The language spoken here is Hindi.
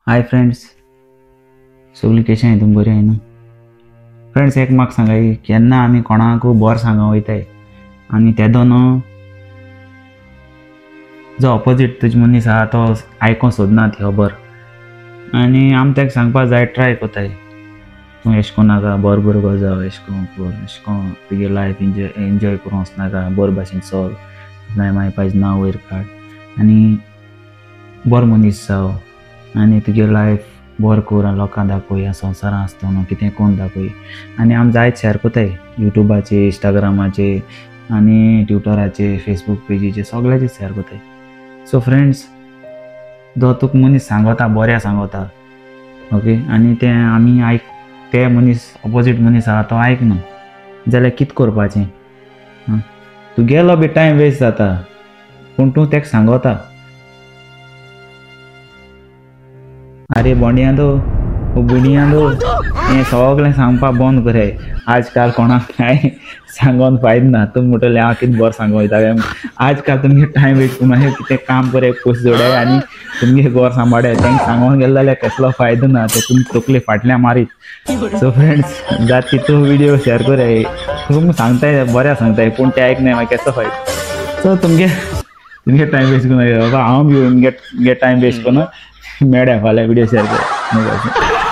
हाय फ्रेंड्स, सगळीं कशी आहे तुम बरी आहे ना फ्रेंड्स? एक म्हाका सांगाय केन्ना आमी कोणाक बोर सांगूंक वयताय आनी तेदो न्हू जो ऑपोजीट तुजे मनीस आहा तो आयकोंक सोदना ती खबर आनी आमी ताका सांगपाक जाय ट्राय कोताय तूं एश कोन्न नाका बोर भुरगो जावं एश कोन्न तुगे लायफ एन्जॉय करूं वचनाका बोर भाशेन चल मागीर पायज नांव वयर काड आनी बोर मनीस जावं आनी तुगे लायफ बोर कोर आनी लोकांक दाखोय ह्या संवसारान आसता न्हू कितें कोन्न दाखोय आनी आमी जायत शेअर कोताय युट्यूबाचेर इंस्टाग्रामाचेर आनी ट्विटराचेर फेसबूक पेजीचेर सगळ्याचेर शेअर कोताय. सो फ्रेंड्स, जो तुका मनीस सांगता बऱ्या सांगता ओके आनी तें आमी ते मनीस ऑपोजीट मनीस आहा तो आयकना जाल्यार कितें करपाचें? तुगेलो बी टायम वेस्ट जाता पूण तूं तेका सांगता अरे बोंडियादो बुडियादो हें सगळें सांगपाक बंद कराय. आजकाल कोणाक कांय सांगून फायदो ना. तुमी म्हणटले हांव कितें बरें सांगूं वयता काय. आजकाल तुमगे टायम वेस्ट करून अशें कितें काम कराय पयशे जोडाय आनी तुमगे घर सांबाळाय. तांकां सांगून गेले जाल्यार कसलो फायदो ना. ते तुमी तकले फाटल्यान मारीत. सो फ्रेंड्स, जात तितू व्हिडिओ शेअर कराय. तुमी सांगताय बऱ्या सांगताय पूण ते आयकनाय मागीर कसलो फायदो. सो तुमगे टायम वेस्ट करून हांव बी टायम वेस्ट करून मेळ्या फाल्यां व्हिडिओ शेअर कर.